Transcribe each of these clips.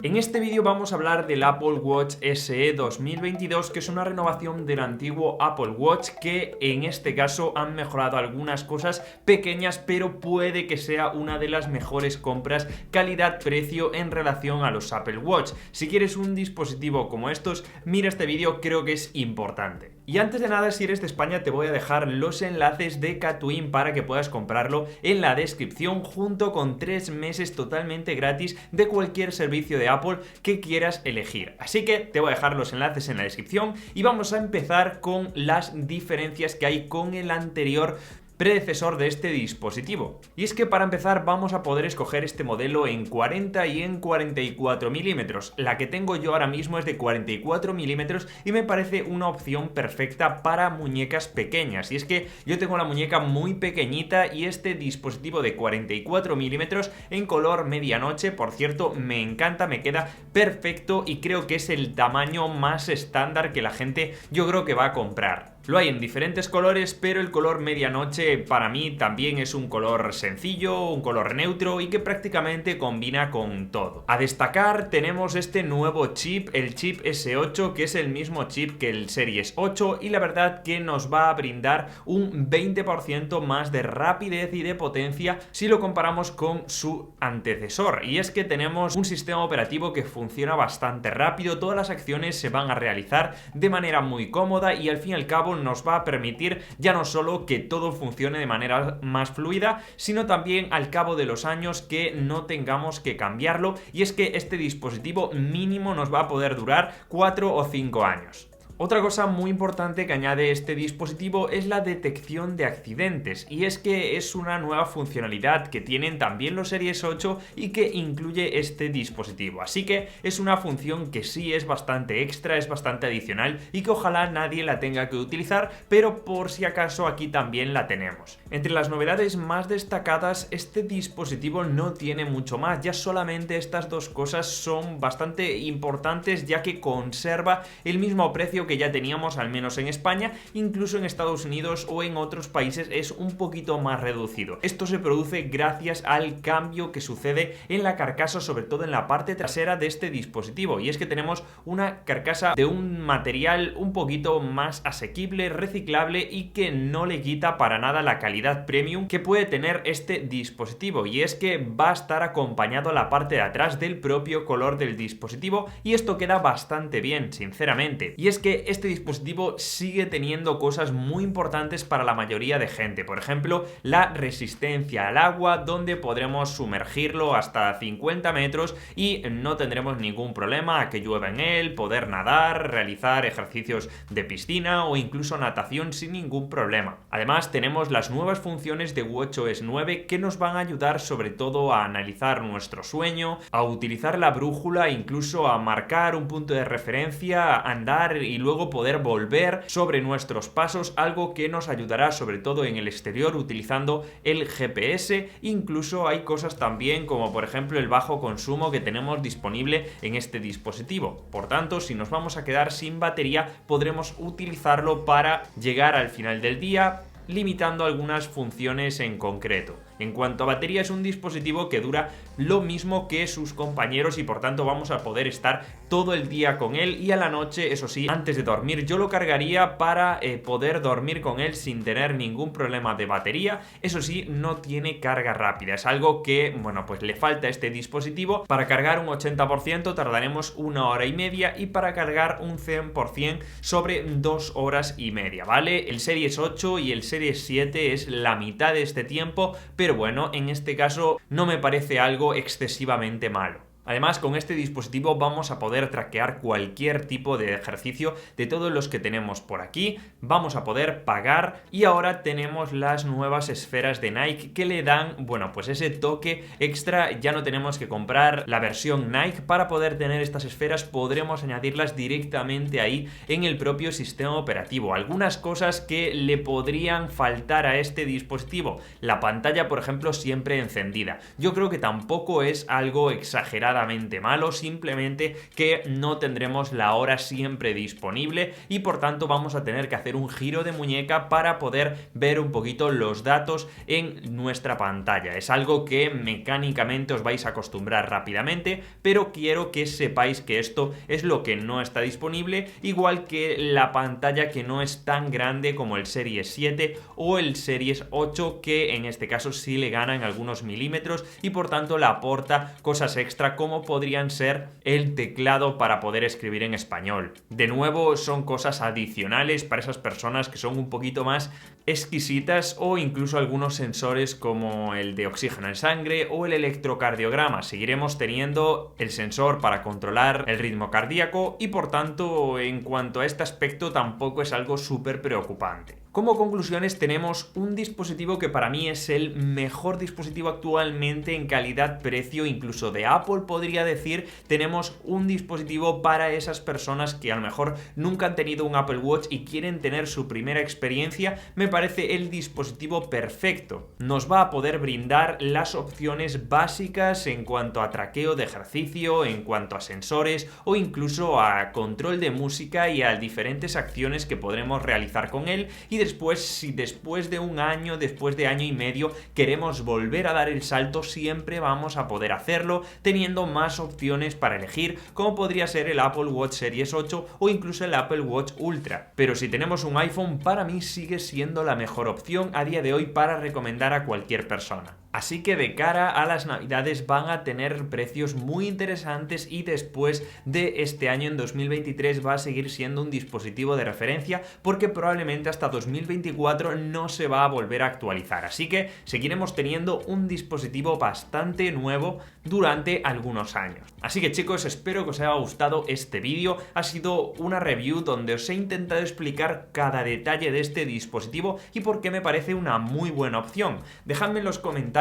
En este vídeo vamos a hablar del Apple Watch SE 2022, que es una renovación del antiguo Apple Watch que en este caso han mejorado algunas cosas pequeñas, pero puede que sea una de las mejores compras calidad-precio en relación a los Apple Watch. Si quieres un dispositivo como estos, mira este vídeo, creo que es importante. Y antes de nada, si eres de España, te voy a dejar los enlaces de Katwin para que puedas comprarlo en la descripción, junto con 3 meses totalmente gratis de cualquier servicio de Apple que quieras elegir. Así que te voy a dejar los enlaces en la descripción y vamos a empezar con las diferencias que hay con el anterior predecesor de este dispositivo. Y es que para empezar vamos a poder escoger este modelo en 40 y en 44 milímetros. La que tengo yo ahora mismo es de 44 milímetros y me parece una opción perfecta para muñecas pequeñas. Y es que yo tengo la muñeca muy pequeñita y este dispositivo de 44 milímetros en color medianoche, por cierto, me encanta, me queda perfecto y creo que es el tamaño más estándar que la gente yo creo que va a comprar. Lo hay en diferentes colores, pero el color medianoche para mí también es un color sencillo, un color neutro y que prácticamente combina con todo. A destacar tenemos este nuevo chip, el chip S8, que es el mismo chip que el Series 8 y la verdad que nos va a brindar un 20% más de rapidez y de potencia si lo comparamos con su antecesor. Y es que tenemos un sistema operativo que funciona bastante rápido, todas las acciones se van a realizar de manera muy cómoda y al fin y al cabo nos va a permitir ya no solo que todo funcione de manera más fluida, sino también al cabo de los años que no tengamos que cambiarlo, y es que este dispositivo mínimo nos va a poder durar 4 o 5 años. Otra cosa muy importante que añade este dispositivo es la detección de accidentes, y es que es una nueva funcionalidad que tienen también los Series 8 y que incluye este dispositivo, así que es una función que sí es bastante extra, es bastante adicional y que ojalá nadie la tenga que utilizar, pero por si acaso aquí también la tenemos. Entre las novedades más destacadas, este dispositivo no tiene mucho más, ya solamente estas dos cosas son bastante importantes, ya que conserva el mismo precio que ya teníamos, al menos en España. Incluso en Estados Unidos o en otros países es un poquito más reducido. Esto se produce gracias al cambio que sucede en la carcasa, sobre todo en la parte trasera de este dispositivo, y es que tenemos una carcasa de un material un poquito más asequible, reciclable y que no le quita para nada la calidad premium que puede tener este dispositivo, y es que va a estar acompañado a la parte de atrás del propio color del dispositivo, y esto queda bastante bien, sinceramente. Y es que este dispositivo sigue teniendo cosas muy importantes para la mayoría de gente, por ejemplo la resistencia al agua, donde podremos sumergirlo hasta 50 metros y no tendremos ningún problema a que llueva en él, poder nadar, realizar ejercicios de piscina o incluso natación sin ningún problema. Además tenemos las nuevas funciones de watchOS 9 que nos van a ayudar sobre todo a analizar nuestro sueño, a utilizar la brújula, incluso a marcar un punto de referencia, a andar y luego poder volver sobre nuestros pasos, algo que nos ayudará sobre todo en el exterior utilizando el GPS. Incluso hay cosas también como por ejemplo el bajo consumo que tenemos disponible en este dispositivo. Por tanto, si nos vamos a quedar sin batería, podremos utilizarlo para llegar al final del día, limitando algunas funciones en concreto. En cuanto a batería, es un dispositivo que dura lo mismo que sus compañeros y por tanto vamos a poder estar todo el día con él, y a la noche, eso sí, antes de dormir yo lo cargaría para poder dormir con él sin tener ningún problema de batería. Eso sí, no tiene carga rápida, es algo que, bueno, pues le falta a este dispositivo. Para cargar un 80% tardaremos 1 hora y media y para cargar un 100% sobre 2 horas y media, ¿vale? El Series 8 y el Series 7 es la mitad de este tiempo, pero bueno, en este caso no me parece algo excesivamente malo. Además, con este dispositivo vamos a poder traquear cualquier tipo de ejercicio de todos los que tenemos por aquí, vamos a poder pagar, y ahora tenemos las nuevas esferas de Nike que le dan, bueno, pues ese toque extra. Ya no tenemos que comprar la versión Nike para poder tener estas esferas, podremos añadirlas directamente ahí en el propio sistema operativo. Algunas cosas que le podrían faltar a este dispositivo: la pantalla, por ejemplo, siempre encendida. Yo creo que tampoco es algo exageradamente exageradamente malo, simplemente que no tendremos la hora siempre disponible y por tanto vamos a tener que hacer un giro de muñeca para poder ver un poquito los datos en nuestra pantalla. Es algo que mecánicamente os vais a acostumbrar rápidamente, pero quiero que sepáis que esto es lo que no está disponible, igual que la pantalla que no es tan grande como el Series 7 o el Series 8, que en este caso sí le gana en algunos milímetros y por tanto le aporta cosas extra como podrían ser el teclado para poder escribir en español. De nuevo, son cosas adicionales para esas personas que son un poquito más exquisitas, o incluso algunos sensores como el de oxígeno en sangre o el electrocardiograma. Seguiremos teniendo el sensor para controlar el ritmo cardíaco y por tanto en cuanto a este aspecto tampoco es algo súper preocupante. Como conclusiones tenemos un dispositivo que para mí es el mejor dispositivo actualmente en calidad-precio, incluso de Apple podría decir. Tenemos un dispositivo para esas personas que a lo mejor nunca han tenido un Apple Watch y quieren tener su primera experiencia. Me parece el dispositivo perfecto. Nos va a poder brindar las opciones básicas en cuanto a traqueo de ejercicio, en cuanto a sensores o incluso a control de música y a diferentes acciones que podremos realizar con él. Y después, si después de un año, después de año y medio, queremos volver a dar el salto, siempre vamos a poder hacerlo teniendo más opciones para elegir, como podría ser el Apple Watch Series 8 o incluso el Apple Watch Ultra. Pero si tenemos un iPhone, para mí sigue siendo la mejor opción a día de hoy para recomendar a cualquier persona. Así que de cara a las navidades van a tener precios muy interesantes y después de este año, en 2023, va a seguir siendo un dispositivo de referencia porque probablemente hasta 2024 no se va a volver a actualizar. Así que seguiremos teniendo un dispositivo bastante nuevo durante algunos años. Así que chicos, espero que os haya gustado este vídeo. Ha sido una review donde os he intentado explicar cada detalle de este dispositivo y por qué me parece una muy buena opción. Dejadme en los comentarios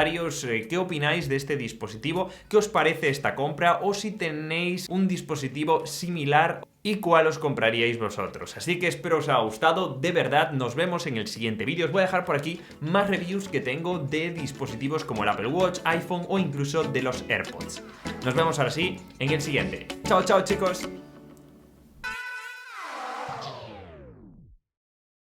qué opináis de este dispositivo, qué os parece esta compra o si tenéis un dispositivo similar y cuál os compraríais vosotros. Así que espero os haya gustado, de verdad. Nos vemos en el siguiente vídeo. Os voy a dejar por aquí más reviews que tengo de dispositivos como el Apple Watch, iPhone o incluso de los AirPods. Nos vemos ahora sí en el siguiente. Chao, chao chicos.